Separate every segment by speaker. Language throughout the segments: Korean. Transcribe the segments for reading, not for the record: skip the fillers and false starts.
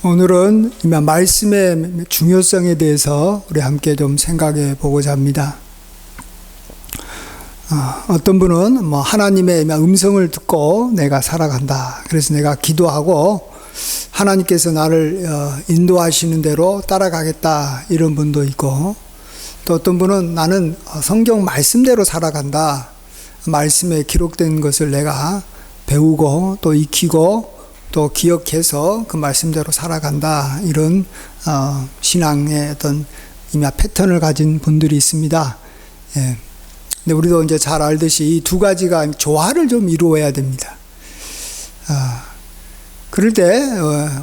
Speaker 1: 오늘은 말씀의 중요성에 대해서 우리 함께 좀 생각해 보고자 합니다. 어떤 분은 하나님의 음성을 듣고 내가 살아간다. 그래서 내가 기도하고 하나님께서 나를 인도하시는 대로 따라가겠다. 이런 분도 있고, 또 어떤 분은 나는 성경 말씀대로 살아간다. 말씀에 기록된 것을 내가 배우고 또 익히고 또 기억해서 그 말씀대로 살아간다. 이런 신앙의 어떤 패턴을 가진 분들이 있습니다. 예. 근데 우리도 이제 잘 알듯이 이 두 가지가 조화를 좀 이루어야 됩니다. 그럴 때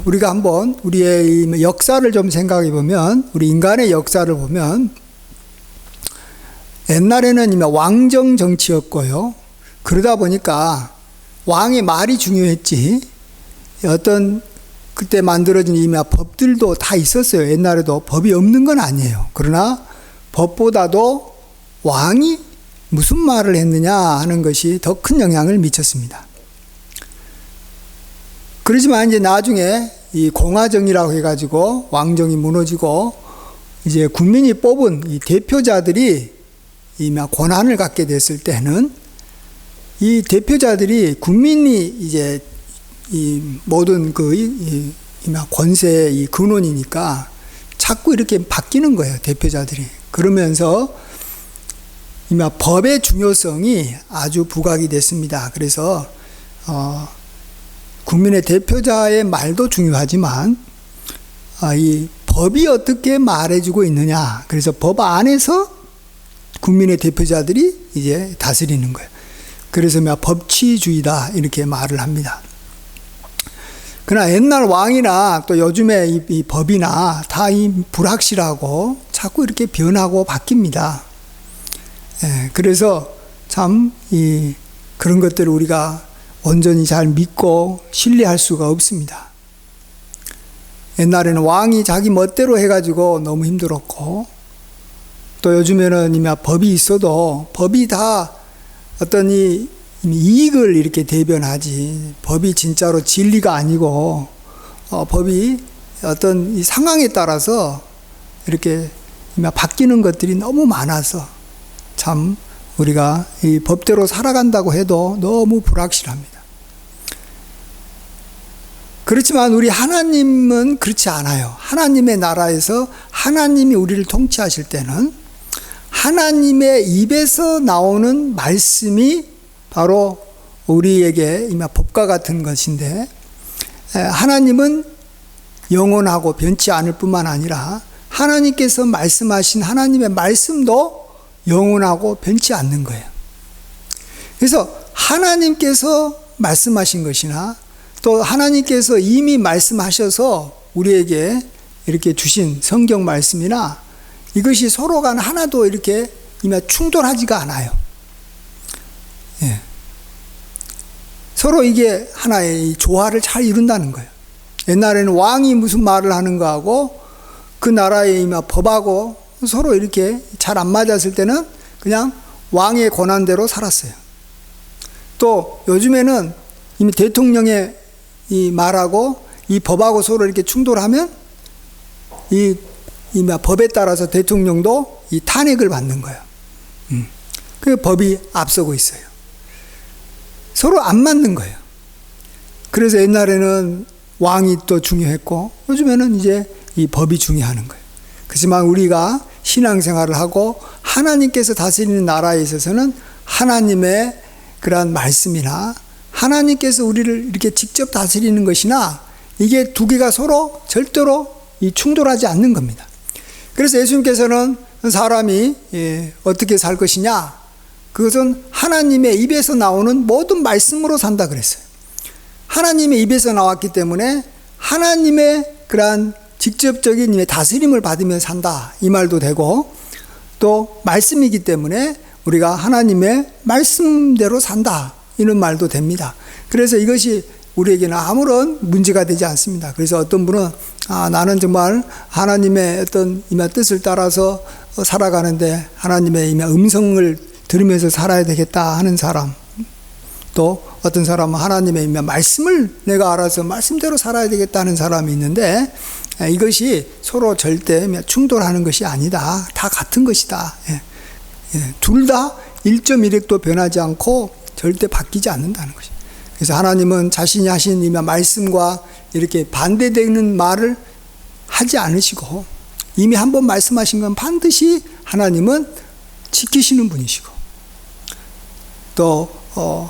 Speaker 1: 우리가 한번 우리의 이 역사를 좀 생각해 보면, 우리 인간의 역사를 보면 옛날에는 왕정 정치였고요. 그러다 보니까 왕의 말이 중요했지, 어떤 그때 만들어진 법들도 다 있었어요. 옛날에도 법이 없는 건 아니에요. 그러나 법보다도 왕이 무슨 말을 했느냐 하는 것이 더 큰 영향을 미쳤습니다. 그렇지만 이제 나중에 이 공화정이라고 해가지고 왕정이 무너지고 이제 국민이 뽑은 이 대표자들이 권한을 갖게 됐을 때는 이 대표자들이 국민이 이제 이 모든 권세의 이 근원이니까 자꾸 이렇게 바뀌는 거예요, 대표자들이. 그러면서 법의 중요성이 아주 부각이 됐습니다. 그래서 국민의 대표자의 말도 중요하지만 이 법이 어떻게 말해주고 있느냐, 그래서 법 안에서 국민의 대표자들이 이제 다스리는 거예요. 그래서 법치주의다 이렇게 말을 합니다. 그러나 옛날 왕이나 또 요즘에 이 법이나 다 불확실하고 자꾸 이렇게 변하고 바뀝니다. 예, 그래서 참 그런 것들을 우리가 온전히 잘 믿고 신뢰할 수가 없습니다. 옛날에는 왕이 자기 멋대로 해가지고 너무 힘들었고, 또 요즘에는 법이 있어도 법이 다 어떤 이익을 이렇게 대변하지, 법이 진짜로 진리가 아니고 법이 어떤 이 상황에 따라서 이렇게 바뀌는 것들이 너무 많아서 참 우리가 이 법대로 살아간다고 해도 너무 불확실합니다. 그렇지만 우리 하나님은 그렇지 않아요. 하나님의 나라에서 하나님이 우리를 통치하실 때는 하나님의 입에서 나오는 말씀이 바로 우리에게 법과 같은 것인데, 하나님은 영원하고 변치 않을 뿐만 아니라 하나님께서 말씀하신 하나님의 말씀도 영원하고 변치 않는 거예요. 그래서 하나님께서 말씀하신 것이나 또 하나님께서 이미 말씀하셔서 우리에게 이렇게 주신 성경 말씀이나 이것이 서로가 하나도 이렇게 충돌하지가 않아요. 예. 서로 이게 하나의 조화를 잘 이룬다는 거예요. 옛날에는 왕이 무슨 말을 하는 거하고 그 나라의 법하고 서로 이렇게 잘 안 맞았을 때는 그냥 왕의 권한대로 살았어요. 또 요즘에는 이미 대통령의 이 말하고 이 법하고 서로 이렇게 충돌하면 이 법에 따라서 대통령도 이 탄핵을 받는 거예요. 그 법이 앞서고 있어요. 서로 안 맞는 거예요. 그래서 옛날에는 왕이 또 중요했고 요즘에는 이제 이 법이 중요한 거예요. 그렇지만 우리가 신앙생활을 하고 하나님께서 다스리는 나라에 있어서는 하나님의 그러한 말씀이나 하나님께서 우리를 이렇게 직접 다스리는 것이나 이게 두 개가 서로 절대로 충돌하지 않는 겁니다. 그래서 예수님께서는 사람이 어떻게 살 것이냐, 그것은 하나님의 입에서 나오는 모든 말씀으로 산다 그랬어요. 하나님의 입에서 나왔기 때문에 하나님의 그러한 직접적인 다스림을 받으며 산다, 이 말도 되고, 또 말씀이기 때문에 우리가 하나님의 말씀대로 산다, 이런 말도 됩니다. 그래서 이것이 우리에게는 아무런 문제가 되지 않습니다. 그래서 어떤 분은 나는 정말 하나님의 어떤 뜻을 따라서 살아가는데 하나님의 음성을 들으면서 살아야 되겠다 하는 사람, 또 어떤 사람은 하나님의 말씀을 내가 알아서 말씀대로 살아야 되겠다는 사람이 있는데, 이것이 서로 절대 충돌하는 것이 아니다. 다 같은 것이다. 둘 다 1.1핵도 변하지 않고 절대 바뀌지 않는다는 것이죠. 그래서 하나님은 자신이 하신 이 말씀과 이렇게 반대되는 말을 하지 않으시고, 이미 한번 말씀하신 건 반드시 하나님은 지키시는 분이시고, 또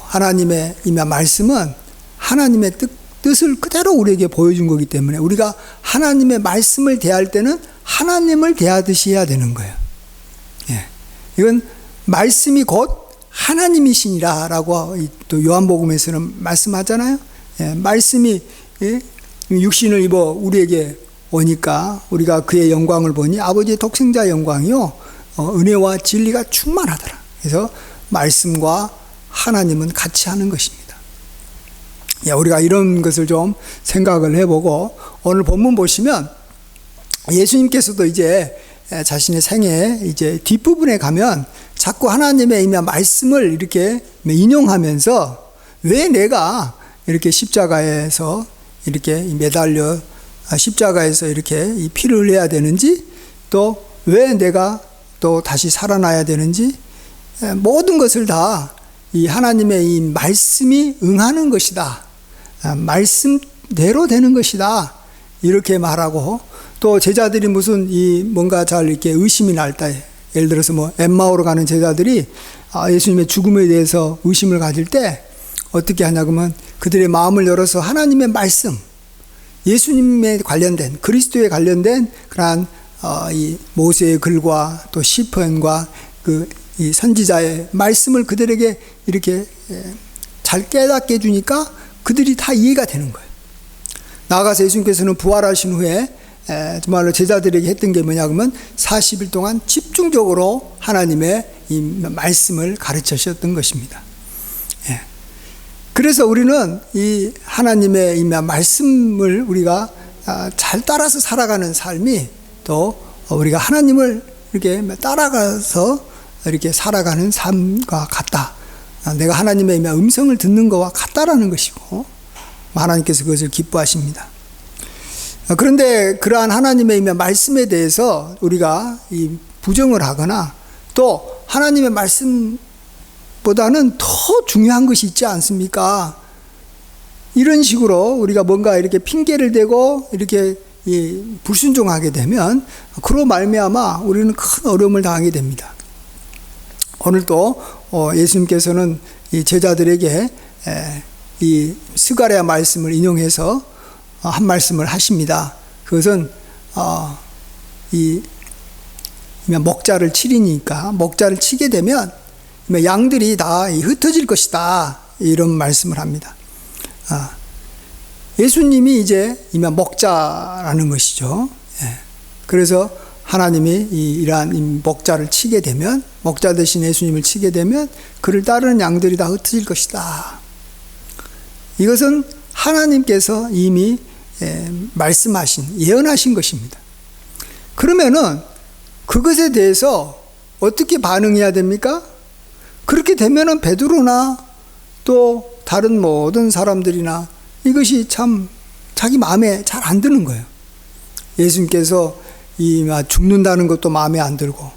Speaker 1: 하나님의 이 말씀은 하나님의 뜻을 그대로 우리에게 보여준 거기 때문에 우리가 하나님의 말씀을 대할 때는 하나님을 대하듯이 해야 되는 거예요. 이건 말씀이 곧 하나님이시니라 라고 또 요한복음에서는 말씀하잖아요. 말씀이 육신을 입어 우리에게 오니까 우리가 그의 영광을 보니 아버지의 독생자 영광이요 은혜와 진리가 충만하더라. 그래서 말씀과 하나님은 같이 하는 것입니다. 우리가 이런 것을 좀 생각을 해보고, 오늘 본문 보시면 예수님께서도 이제 자신의 생애 이제 뒷부분에 가면 자꾸 하나님의 이 말씀을 이렇게 인용하면서, 왜 내가 이렇게 십자가에서 이렇게 매달려 십자가에서 이렇게 이 피를 흘려야 되는지, 또 왜 내가 또 다시 살아나야 되는지, 모든 것을 다 이 하나님의 이 말씀이 응하는 것이다. 말씀대로 되는 것이다. 이렇게 말하고, 또 제자들이 무슨 뭔가 잘 이렇게 의심이 날 때, 예를 들어서 엠마오로 가는 제자들이 예수님의 죽음에 대해서 의심을 가질 때 어떻게 하냐면, 그들의 마음을 열어서 하나님의 말씀, 예수님에 관련된, 그리스도에 관련된 그러한 이 모세의 글과 또 시편과 이 선지자의 말씀을 그들에게 이렇게 잘 깨닫게 해주니까 그들이 다 이해가 되는 거예요. 나아가서 예수님께서는 부활하신 후에 정말로 제자들에게 했던 게 뭐냐 그러면 40일 동안 집중적으로 하나님의 이 말씀을 가르쳐 주셨던 것입니다. 그래서 우리는 이 하나님의 이 말씀을 우리가 잘 따라서 살아가는 삶이, 또 우리가 하나님을 이렇게 따라가서 이렇게 살아가는 삶과 같다. 내가 하나님의 음성을 듣는 것과 같다라는 것이고, 하나님께서 그것을 기뻐하십니다. 그런데 그러한 하나님의 말씀에 대해서 우리가 이 부정을 하거나, 또 하나님의 말씀보다는 더 중요한 것이 있지 않습니까? 이런 식으로 우리가 뭔가 이렇게 핑계를 대고 이렇게 불순종하게 되면 그로 말미암아 우리는 큰 어려움을 당하게 됩니다. 오늘도 예수님께서는 이 제자들에게 이 스가랴 말씀을 인용해서 한 말씀을 하십니다. 그것은 이 먹자를 치리니까, 먹자를 치게 되면 양들이 다 흩어질 것이다, 이런 말씀을 합니다. 예수님이 이제 먹자라는 것이죠. 그래서 하나님이 이러한 먹자를 치게 되면, 먹자 대신 예수님을 치게 되면 그를 따르는 양들이 다 흩어질 것이다. 이것은 하나님께서 이미 말씀하신, 예언하신 것입니다. 그러면은 그것에 대해서 어떻게 반응해야 됩니까? 그렇게 되면은 베드로나 또 다른 모든 사람들이나 이것이 참 자기 마음에 잘 안 드는 거예요. 예수님께서 죽는다는 것도 마음에 안 들고,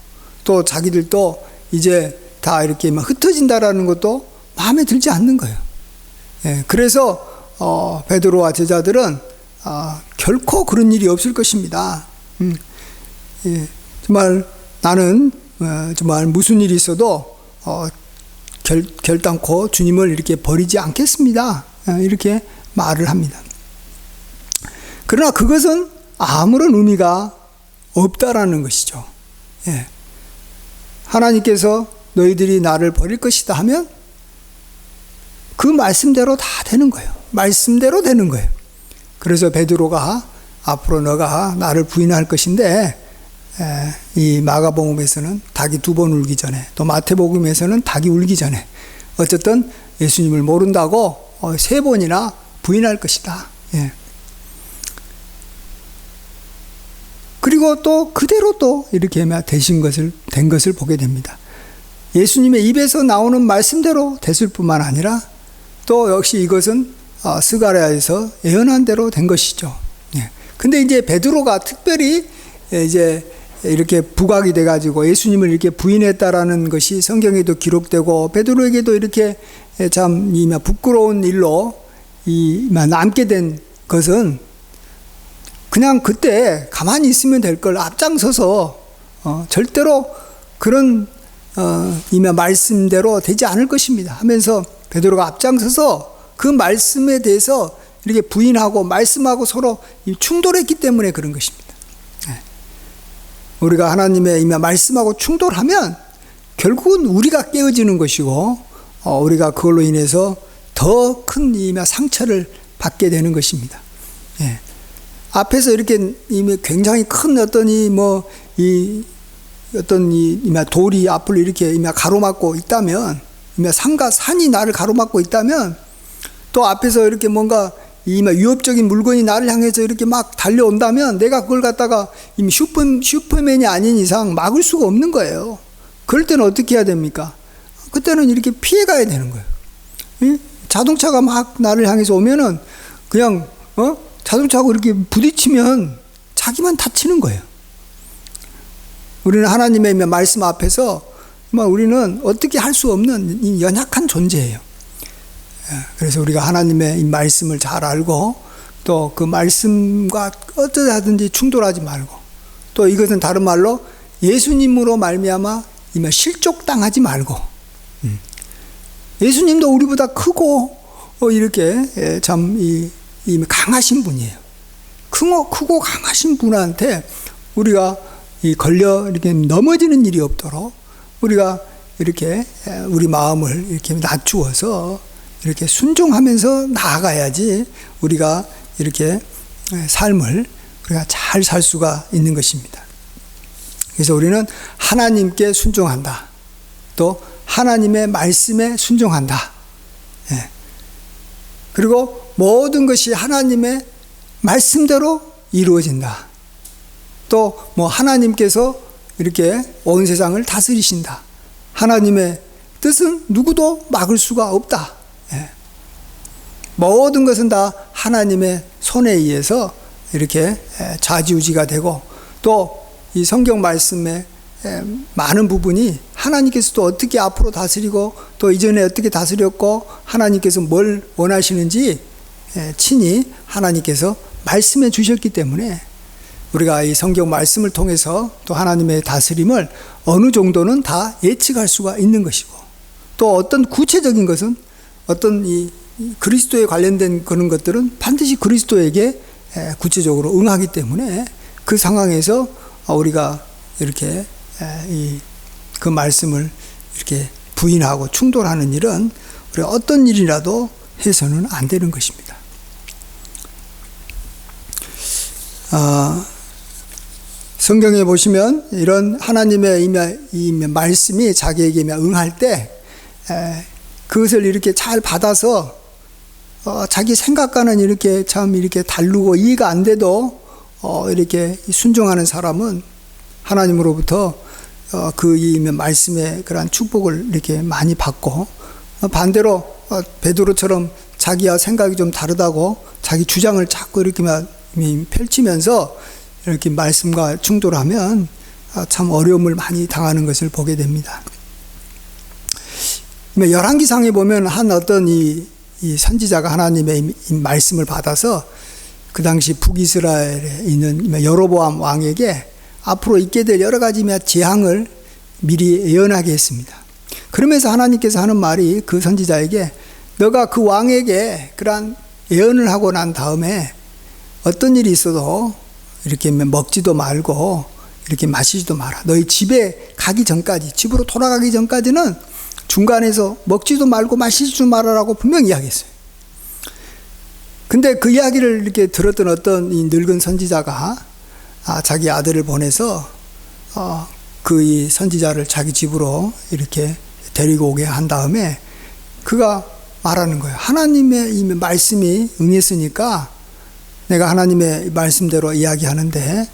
Speaker 1: 또 자기들도 이제 다 이렇게 흩어진다라는 것도 마음에 들지 않는 거예요. 그래서 베드로와 제자들은 결코 그런 일이 없을 것입니다. 정말 나는 정말 무슨 일이 있어도 결단코 주님을 이렇게 버리지 않겠습니다. 이렇게 말을 합니다. 그러나 그것은 아무런 의미가 없다라는 것이죠. 하나님께서 너희들이 나를 버릴 것이다 하면 그 말씀대로 다 되는 거예요. 말씀대로 되는 거예요. 그래서 베드로가 앞으로 너가 나를 부인할 것인데, 이 마가복음에서는 닭이 2번 울기 전에, 또 마태복음에서는 닭이 울기 전에 어쨌든 예수님을 모른다고 3번이나 부인할 것이다. 그리고 또 그대로 또 이렇게 된 것을 보게 됩니다. 예수님의 입에서 나오는 말씀대로 됐을 뿐만 아니라 또 역시 이것은 스가랴에서 예언한 대로 된 것이죠. 예. 근데 이제 베드로가 특별히 이제 이렇게 부각이 돼가지고 예수님을 이렇게 부인했다라는 것이 성경에도 기록되고 베드로에게도 이렇게 참 부끄러운 일로 남게 된 것은 그냥 그때 가만히 있으면 될 걸 앞장서서 절대로 그런 말씀대로 되지 않을 것입니다 하면서 베드로가 앞장서서 그 말씀에 대해서 이렇게 부인하고 말씀하고 서로 충돌했기 때문에 그런 것입니다. 우리가 하나님의 말씀하고 충돌하면 결국은 우리가 깨어지는 것이고 우리가 그걸로 인해서 더 큰 상처를 받게 되는 것입니다. 예. 앞에서 이렇게 굉장히 큰 어떤 돌이 앞을 이렇게 가로막고 있다면, 산이 나를 가로막고 있다면, 또 앞에서 이렇게 뭔가 위협적인 물건이 나를 향해서 이렇게 막 달려온다면 내가 그걸 갖다가 슈퍼맨이 아닌 이상 막을 수가 없는 거예요. 그럴 때는 어떻게 해야 됩니까? 그때는 이렇게 피해가야 되는 거예요. 자동차가 막 나를 향해서 오면은 그냥 자동차하고 이렇게 부딪히면 자기만 다치는 거예요. 우리는 하나님의 말씀 앞에서 우리는 어떻게 할 수 없는 연약한 존재예요. 그래서 우리가 하나님의 이 말씀을 잘 알고 또 그 말씀과 어떠하든지 충돌하지 말고, 또 이것은 다른 말로 예수님으로 말미암아 실족당하지 말고, 예수님도 우리보다 크고 이렇게 참 강하신 분이에요. 크고 강하신 분한테 우리가 걸려 이렇게 넘어지는 일이 없도록 우리가 이렇게 우리 마음을 이렇게 낮추어서 이렇게 순종하면서 나아가야지 우리가 이렇게 삶을 우리가 잘 살 수가 있는 것입니다. 그래서 우리는 하나님께 순종한다. 또 하나님의 말씀에 순종한다. 예. 그리고 모든 것이 하나님의 말씀대로 이루어진다. 또 하나님께서 이렇게 온 세상을 다스리신다. 하나님의 뜻은 누구도 막을 수가 없다. 예. 모든 것은 다 하나님의 손에 의해서 이렇게 좌지우지가 되고, 또 이 성경 말씀의 많은 부분이 하나님께서도 어떻게 앞으로 다스리고 또 이전에 어떻게 다스렸고 하나님께서 뭘 원하시는지 친히 하나님께서 말씀해 주셨기 때문에 우리가 이 성경 말씀을 통해서 또 하나님의 다스림을 어느 정도는 다 예측할 수가 있는 것이고, 또 어떤 구체적인 것은 어떤 이 그리스도에 관련된 그런 것들은 반드시 그리스도에게 구체적으로 응하기 때문에 그 상황에서 우리가 이렇게 그 말씀을 이렇게 부인하고 충돌하는 일은 우리가 어떤 일이라도 해서는 안 되는 것입니다. 성경에 보시면 이런 하나님의 이 말씀이 자기에게 응할 때 그것을 이렇게 잘 받아서 자기 생각과는 이렇게 참 이렇게 다르고 이해가 안 돼도 이렇게 순종하는 사람은 하나님으로부터 그 이 말씀의 그러한 축복을 이렇게 많이 받고, 반대로 베드로처럼 자기와 생각이 좀 다르다고 자기 주장을 자꾸 이렇게 펼치면서 이렇게 말씀과 충돌하면 참 어려움을 많이 당하는 것을 보게 됩니다. 열왕기상에 보면 한 어떤 이 선지자가 하나님의 이 말씀을 받아서 그 당시 북이스라엘에 있는 여로보암 왕에게 앞으로 있게 될 여러 가지 재앙을 미리 예언하게 했습니다. 그러면서 하나님께서 하는 말이 그 선지자에게 너가 그 왕에게 그러한 예언을 하고 난 다음에 어떤 일이 있어도 이렇게 먹지도 말고 이렇게 마시지도 마라. 너희 집에 가기 전까지, 집으로 돌아가기 전까지는 중간에서 먹지도 말고 마시지도 말아라고 분명히 이야기했어요. 근데 그 이야기를 이렇게 들었던 어떤 이 늙은 선지자가 자기 아들을 보내서 그 이 선지자를 자기 집으로 이렇게 데리고 오게 한 다음에 그가 말하는 거예요. 하나님의 이 말씀이 응했으니까 내가 하나님의 말씀대로 이야기하는데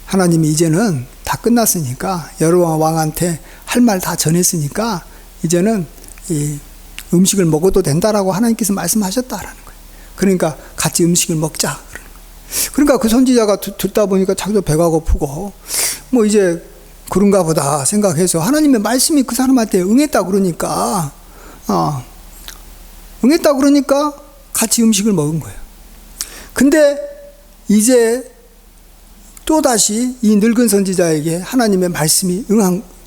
Speaker 1: 하나님이 이제는 다 끝났으니까 여로보암 왕한테 할 말 다 전했으니까 이제는 음식을 먹어도 된다라고 하나님께서 말씀하셨다라는 거예요. 그러니까 같이 음식을 먹자. 그러니까 그 선지자가 듣다 보니까 자기도 배가 고프고 뭐 이제 그런가 보다 생각해서 하나님의 말씀이 그 사람한테 응했다 그러니까 같이 음식을 먹은 거예요. 근데 이제 또다시 이 늙은 선지자에게 하나님의 말씀이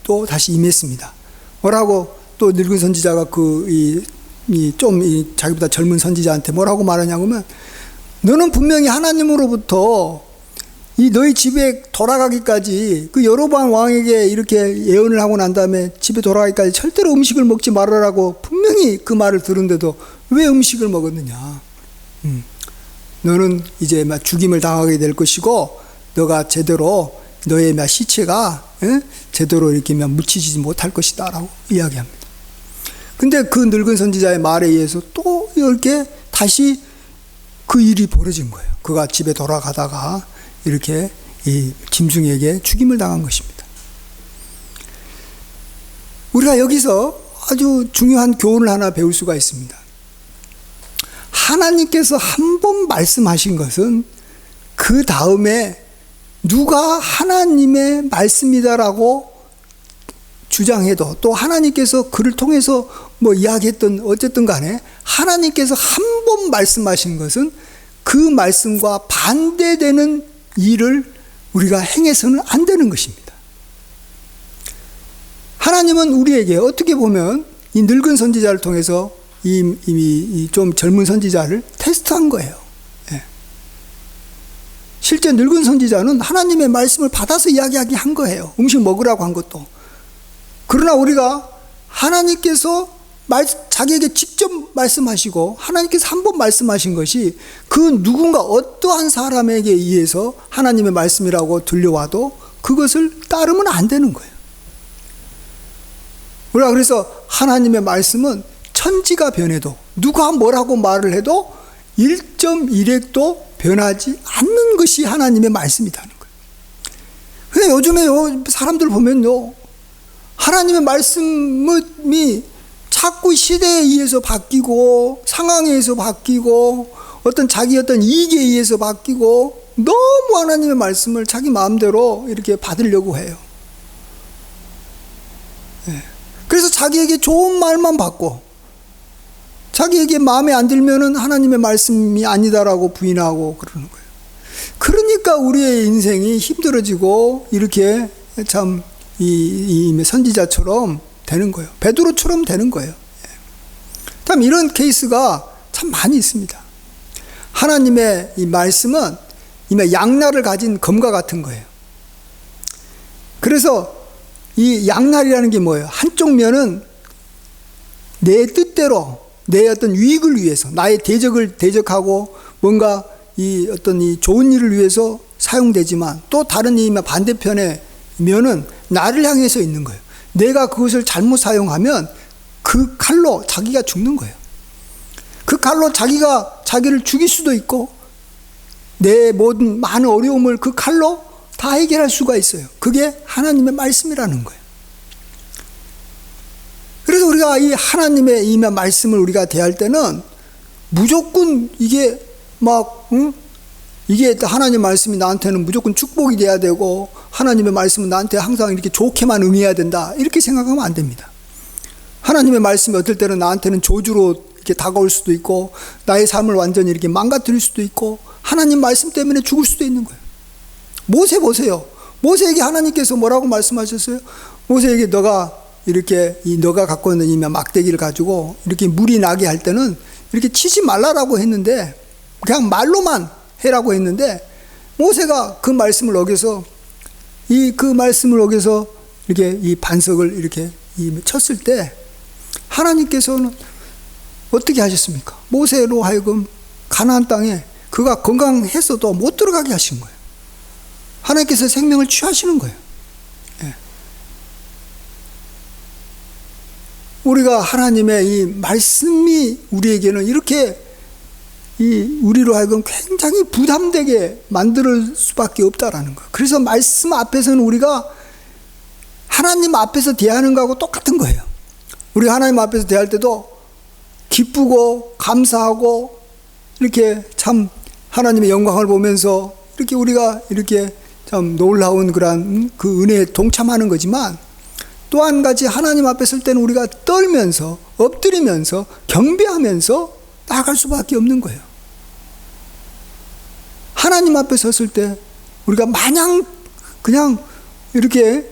Speaker 1: 또 다시 임했습니다. 뭐라고 또 늙은 선지자가 자기보다 젊은 선지자한테 뭐라고 말하냐면, 너는 분명히 하나님으로부터 이 너희 집에 돌아가기까지 그 여로보암 왕에게 이렇게 예언을 하고 난 다음에 집에 돌아가기까지 절대로 음식을 먹지 말아라고 분명히 그 말을 들은데도 왜 음식을 먹었느냐. 너는 이제 죽임을 당하게 될 것이고 너가 제대로 너의 시체가 제대로 이렇게 묻히지 못할 것이다 라고 이야기합니다. 근데 그 늙은 선지자의 말에 의해서 또 이렇게 다시 그 일이 벌어진 거예요. 그가 집에 돌아가다가 이렇게 이 짐승에게 죽임을 당한 것입니다. 우리가 여기서 아주 중요한 교훈을 하나 배울 수가 있습니다. 하나님께서 한 번 말씀하신 것은 그 다음에 누가 하나님의 말씀이다라고 주장해도, 또 하나님께서 그를 통해서 이야기했던 어쨌든 간에 하나님께서 한 번 말씀하신 것은 그 말씀과 반대되는 일을 우리가 행해서는 안 되는 것입니다. 하나님은 우리에게 어떻게 보면 이 늙은 선지자를 통해서 이미 좀 젊은 선지자를 테스트한 거예요. 실제 늙은 선지자는 하나님의 말씀을 받아서 이야기하게 한 거예요. 음식 먹으라고 한 것도. 그러나 우리가 하나님께서 자기에게 직접 말씀하시고 하나님께서 한 번 말씀하신 것이 그 누군가 어떠한 사람에게 의해서 하나님의 말씀이라고 들려와도 그것을 따르면 안 되는 거예요. 우리가 그래서 하나님의 말씀은 천지가 변해도, 누가 뭐라고 말을 해도 1.1핵도 변하지 않는 것이 하나님의 말씀이라는 거예요. 근데 요즘에 사람들 보면요, 하나님의 말씀이 자꾸 시대에 의해서 바뀌고 상황에 의해서 바뀌고 자기 이익에 의해서 바뀌고 너무 하나님의 말씀을 자기 마음대로 이렇게 받으려고 해요. 그래서 자기에게 좋은 말만 받고 자기에게 마음에 안 들면은 하나님의 말씀이 아니다라고 부인하고 그러는 거예요. 그러니까 우리의 인생이 힘들어지고 이렇게 참 이 선지자처럼 되는 거예요. 베드로처럼 되는 거예요. 참 이런 케이스가 참 많이 있습니다. 하나님의 이 말씀은 이미 양날을 가진 검과 같은 거예요. 그래서 이 양날이라는 게 뭐예요? 한쪽 면은 내 뜻대로 내 어떤 유익을 위해서, 나의 대적을 대적하고 뭔가 이 좋은 일을 위해서 사용되지만, 또 다른 이 반대편의 면은 나를 향해서 있는 거예요. 내가 그것을 잘못 사용하면 그 칼로 자기가 죽는 거예요. 그 칼로 자기를 죽일 수도 있고 내 모든 많은 어려움을 그 칼로 다 해결할 수가 있어요. 그게 하나님의 말씀이라는 거예요. 그래서 우리가 이 하나님의 이 말씀을 우리가 대할 때는 무조건 이게 이게 하나님의 말씀이 나한테는 무조건 축복이 돼야 되고 하나님의 말씀은 나한테 항상 이렇게 좋게만 응해야 된다, 이렇게 생각하면 안 됩니다. 하나님의 말씀이 어떨 때는 나한테는 저주로 이렇게 다가올 수도 있고 나의 삶을 완전히 이렇게 망가뜨릴 수도 있고 하나님 말씀 때문에 죽을 수도 있는 거예요. 모세 보세요. 모세에게 하나님께서 뭐라고 말씀하셨어요? 모세에게 너가 갖고 있는 이 막대기를 가지고 이렇게 물이 나게 할 때는 이렇게 치지 말라라고 했는데, 그냥 말로만 해라고 했는데, 모세가 그 말씀을 어겨서 이렇게 이 반석을 이렇게 쳤을 때 하나님께서는 어떻게 하셨습니까? 모세로 하여금 가나안 땅에 그가 건강했어도 못 들어가게 하신 거예요. 하나님께서 생명을 취하시는 거예요. 우리가 하나님의 이 말씀이 우리에게는 이렇게 우리로 하여금 굉장히 부담되게 만들 수밖에 없다라는 거예요. 그래서 말씀 앞에서는 우리가 하나님 앞에서 대하는 거하고 똑같은 거예요. 우리 하나님 앞에서 대할 때도 기쁘고 감사하고 이렇게 참 하나님의 영광을 보면서 이렇게 우리가 이렇게 참 놀라운 그러한 그 은혜에 동참하는 거지만, 또 한 가지 하나님 앞에 설 때는 우리가 떨면서 엎드리면서 경배하면서 나아갈 수밖에 없는 거예요. 하나님 앞에 섰을 때 우리가 마냥 그냥 이렇게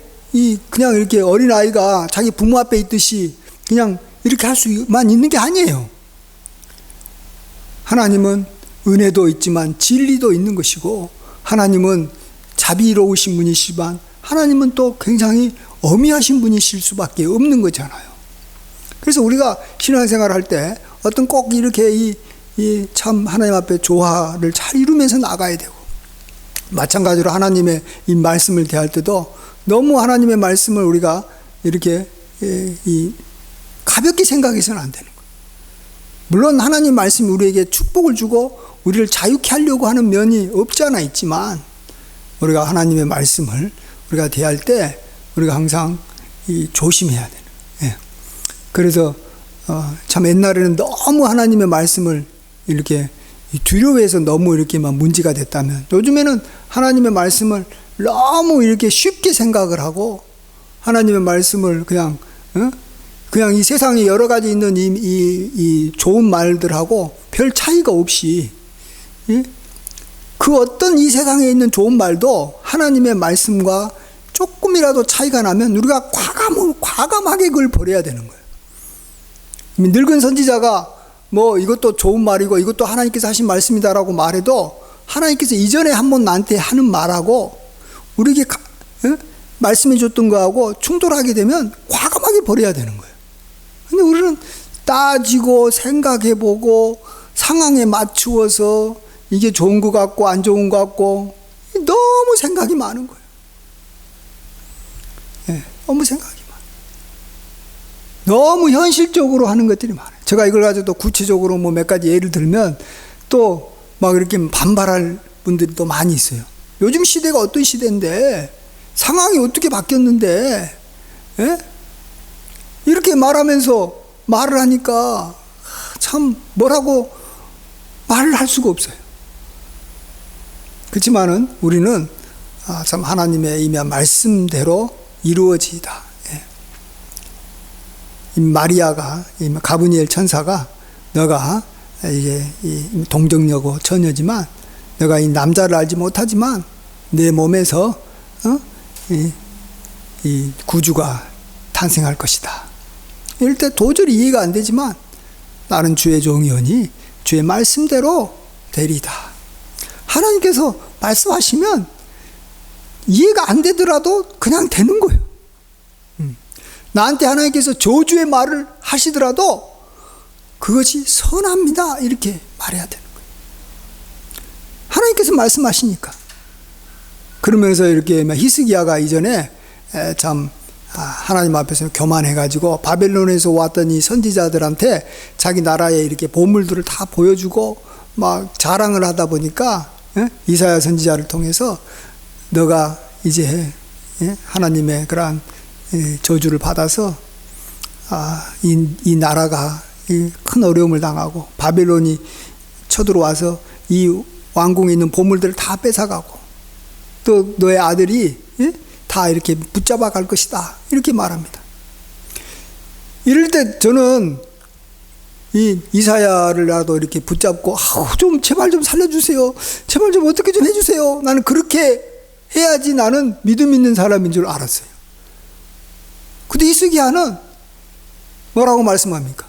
Speaker 1: 그냥 이렇게 어린아이가 자기 부모 앞에 있듯이 그냥 이렇게 할 수만 있는 게 아니에요. 하나님은 은혜도 있지만 진리도 있는 것이고, 하나님은 자비로우신 분이시지만 하나님은 또 굉장히 엄히하신 분이실 수밖에 없는 거잖아요. 그래서 우리가 신앙생활을 할 때 어떤 꼭 이렇게 참 하나님 앞에 조화를 잘 이루면서 나가야 되고, 마찬가지로 하나님의 이 말씀을 대할 때도 너무 하나님의 말씀을 우리가 이렇게 가볍게 생각해서는 안 되는 거예요. 물론 하나님 말씀이 우리에게 축복을 주고 우리를 자유케 하려고 하는 면이 없지 않아 있지만, 우리가 하나님의 말씀을 우리가 대할 때 우리가 항상 조심해야 되는 거예요. 그래서 참 옛날에는 너무 하나님의 말씀을 이렇게 두려워해서 너무 이렇게 막 문제가 됐다면, 요즘에는 하나님의 말씀을 너무 이렇게 쉽게 생각을 하고, 하나님의 말씀을 그냥 이 세상에 여러 가지 있는 이 좋은 말들하고 별 차이가 없이, 그 어떤 이 세상에 있는 좋은 말도 하나님의 말씀과 조금이라도 차이가 나면 우리가 과감하게 그걸 버려야 되는 거예요. 늙은 선지자가 뭐 이것도 좋은 말이고 이것도 하나님께서 하신 말씀이다라고 말해도, 하나님께서 이전에 한번 나한테 하는 말하고 우리에게 말씀해 줬던 거하고 충돌하게 되면 과감하게 버려야 되는 거예요. 근데 우리는 따지고 생각해보고 상황에 맞추어서 이게 좋은 것 같고 안 좋은 것 같고 너무 생각이 많은 거예요. 너무 생각이 많아요. 너무 현실적으로 하는 것들이 많아요. 제가 이걸 가지고 또 구체적으로 뭐 몇 가지 예를 들면 또 막 이렇게 반발할 분들이 또 많이 있어요. 요즘 시대가 어떤 시대인데, 상황이 어떻게 바뀌었는데, 이렇게 말하면서 말을 하니까 참 뭐라고 말을 할 수가 없어요. 그렇지만은 우리는 참 하나님의 임한 말씀대로 이루어지이다. 마리아가, 가브리엘 천사가, 너가 이제 동정녀고 처녀지만, 너가 이 남자를 알지 못하지만 내 몸에서 이 구주가 탄생할 것이다. 이럴 때 도저히 이해가 안 되지만, 나는 주의 종이오니 주의 말씀대로 되리이다. 하나님께서 말씀하시면 이해가 안 되더라도 그냥 되는 거예요. 나한테 하나님께서 저주의 말을 하시더라도 그것이 선합니다, 이렇게 말해야 되는 거예요. 하나님께서 말씀하시니까. 그러면서 이렇게 히스기야가 이전에 참 하나님 앞에서 교만해가지고 바벨론에서 왔던 이 선지자들한테 자기 나라의 이렇게 보물들을 다 보여주고 막 자랑을 하다 보니까, 이사야 선지자를 통해서 너가 이제 하나님의 그러한 저주를 받아서 이 나라가 큰 어려움을 당하고 바벨론이 쳐들어와서 이 왕궁에 있는 보물들을 다 뺏어가고 또 너의 아들이 다 이렇게 붙잡아 갈 것이다, 이렇게 말합니다. 이럴 때 저는 이 이사야를라도 이렇게 붙잡고 좀 제발 좀 살려주세요, 제발 좀 어떻게 좀 해주세요, 나는 그렇게 해야지 나는 믿음 있는 사람인 줄 알았어요. 근데 히스기야는 뭐라고 말씀합니까?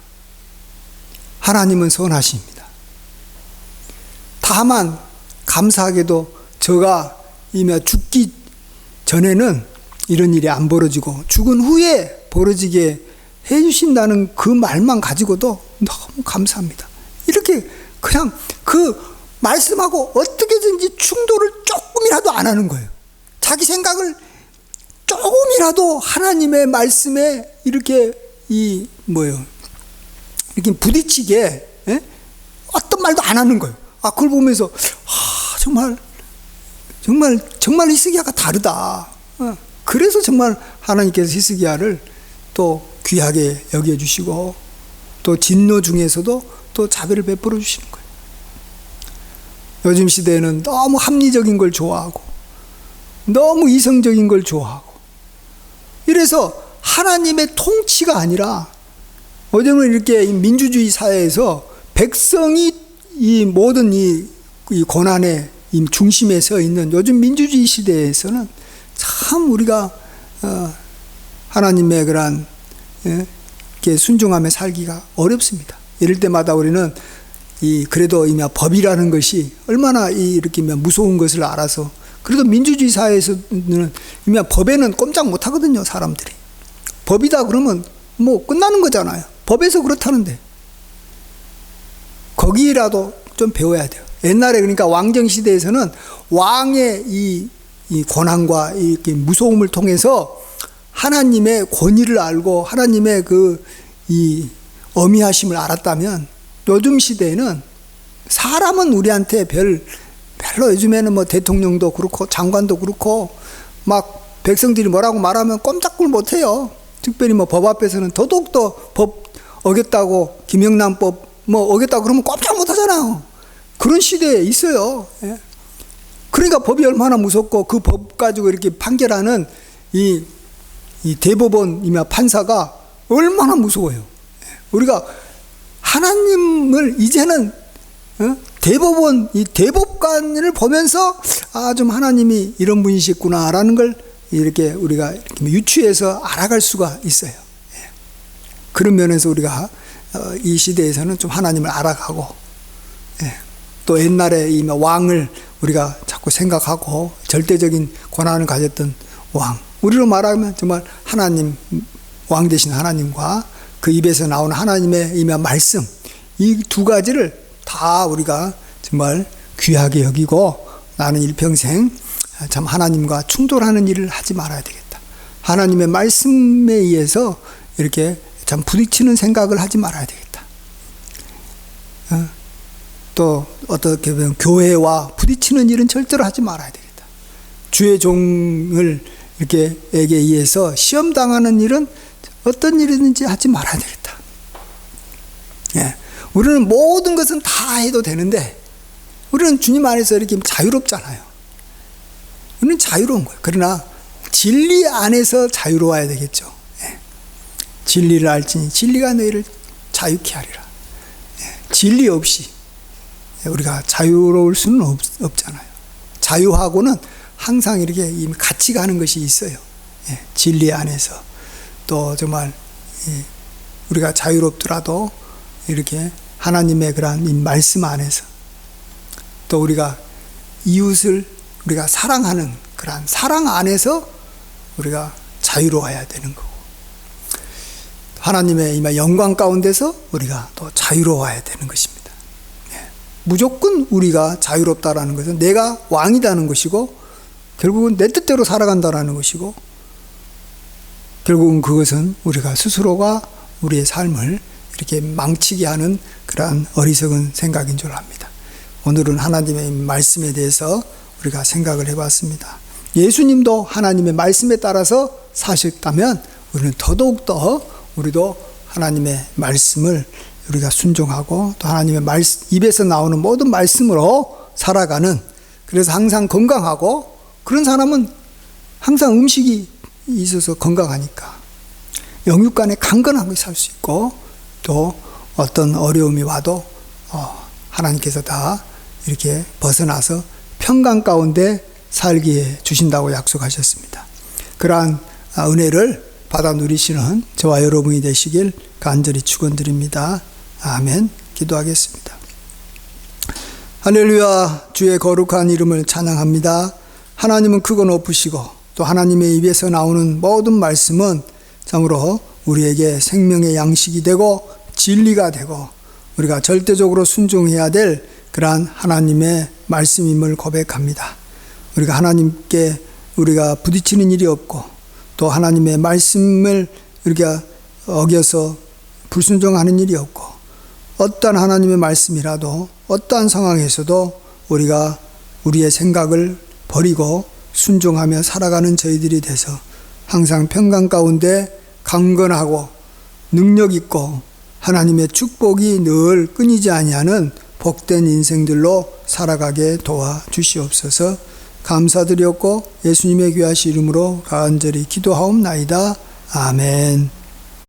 Speaker 1: 하나님은 선하십니다. 다만 감사하게도 저가 이미 죽기 전에는 이런 일이 안 벌어지고 죽은 후에 벌어지게 해주신다는 그 말만 가지고도 너무 감사합니다. 이렇게 그냥 그 말씀하고 어떻게든지 충돌을 조금이라도 안 하는 거예요. 자기 생각을 조금이라도 하나님의 말씀에 이렇게 이렇게 부딪히게 어떤 말도 안 하는 거예요. 그걸 보면서 정말 히스기야가 다르다. 그래서 정말 하나님께서 히스기야를 또 귀하게 여겨주시고 또 진노 중에서도 또 자비를 베풀어 주시는 거예요. 요즘 시대에는 너무 합리적인 걸 좋아하고 너무 이성적인 걸 좋아하고 이래서 하나님의 통치가 아니라 어제는 이렇게 민주주의 사회에서 백성이 이 모든 이 고난의 중심에 서 있는 요즘 민주주의 시대에서는 참 우리가 하나님의 그러한 순종하며 살기가 어렵습니다. 이럴 때마다 우리는 그래도 법이라는 것이 얼마나 이렇게 무서운 것을 알아서 그래도 민주주의 사회에서는 법에는 꼼짝 못 하거든요, 사람들이. 법이다 그러면 뭐 끝나는 거잖아요. 법에서 그렇다는데. 거기라도 좀 배워야 돼요. 옛날에 그러니까 왕정 시대에서는 왕의 이 권한과 이렇게 무서움을 통해서 하나님의 권위를 알고 하나님의 이 어미하심을 알았다면 요즘 시대에는 사람은 우리한테 별로 요즘에는 뭐 대통령도 그렇고 장관도 그렇고 막 백성들이 뭐라고 말하면 꼼짝을 못 해요. 특별히 뭐 법 앞에서는 더더욱더 법 어겼다고 김영란법 뭐 어겼다고 그러면 꼼짝 못 하잖아요. 그런 시대에 있어요. 예. 그러니까 법이 얼마나 무섭고 그 법 가지고 이렇게 판결하는 이 대법원 판사가 얼마나 무서워요. 우리가 하나님을 이제는 대법원 이 대법관을 보면서 좀 하나님이 이런 분이시구나라는 걸 이렇게 우리가 이렇게 유추해서 알아갈 수가 있어요. 그런 면에서 우리가 이 시대에서는 좀 하나님을 알아가고 또 옛날에 이 왕을 우리가 자꾸 생각하고 절대적인 권한을 가졌던 왕, 우리로 말하면 정말 하나님, 왕 되신 하나님과 그 입에서 나오는 하나님의 이 말씀, 이 두 가지를 다 우리가 정말 귀하게 여기고 나는 일평생 참 하나님과 충돌하는 일을 하지 말아야 되겠다. 하나님의 말씀에 의해서 이렇게 참 부딪히는 생각을 하지 말아야 되겠다. 또 어떻게 보면 교회와 부딪히는 일은 절대로 하지 말아야 되겠다. 주의 종을 이렇게 에게 의해서 시험당하는 일은 어떤 일이든지 하지 말아야 되겠다. 예. 우리는 모든 것은 다 해도 되는데 우리는 주님 안에서 이렇게 자유롭잖아요. 우리는 자유로운 거예요. 그러나 진리 안에서 자유로워야 되겠죠. 예. 진리를 알지니 진리가 너희를 자유케 하리라. 예. 진리 없이 우리가 자유로울 수는 없잖아요. 자유하고는 항상 이렇게 같이 가는 것이 있어요. 예. 진리 안에서 또 정말 우리가 자유롭더라도 이렇게 하나님의 그러한 이 말씀 안에서 또 우리가 이웃을 우리가 사랑하는 그러한 사랑 안에서 우리가 자유로워야 되는 거고 하나님의 이 영광 가운데서 우리가 또 자유로워야 되는 것입니다. 무조건 우리가 자유롭다라는 것은 내가 왕이라는 것이고 결국은 내 뜻대로 살아간다라는 것이고 결국은 그것은 우리가 스스로가 우리의 삶을 이렇게 망치게 하는 그러한 어리석은 생각인 줄 압니다. 오늘은 하나님의 말씀에 대해서 우리가 생각을 해봤습니다. 예수님도 하나님의 말씀에 따라서 사셨다면 우리는 더더욱더 우리도 하나님의 말씀을 우리가 순종하고 또 하나님의 입에서 나오는 모든 말씀으로 살아가는 그래서 항상 건강하고 그런 사람은 항상 음식이 있어서 건강하니까 영육 간에 강건하게 살 수 있고 또 어떤 어려움이 와도 하나님께서 다 이렇게 벗어나서 평강 가운데 살게 주신다고 약속하셨습니다. 그러한 은혜를 받아 누리시는 저와 여러분이 되시길 간절히 축원드립니다. 아멘. 기도하겠습니다. 할렐루야. 주의 거룩한 이름을 찬양합니다. 하나님은 크고 높으시고 또 하나님의 입에서 나오는 모든 말씀은 참으로 우리에게 생명의 양식이 되고 진리가 되고 우리가 절대적으로 순종해야 될 그러한 하나님의 말씀임을 고백합니다. 우리가 하나님께 우리가 부딪히는 일이 없고 또 하나님의 말씀을 우리가 어겨서 불순종하는 일이 없고 어떠한 하나님의 말씀이라도 어떠한 상황에서도 우리가 우리의 생각을 버리고 순종하며 살아가는 저희들이 돼서 항상 평강 가운데 강건하고 능력 있고 하나님의 축복이 늘 끊이지 아니하는 복된 인생들로 살아가게 도와주시옵소서. 감사드렸고 예수님의 귀하신 이름으로 간절히 기도하옵나이다. 아멘.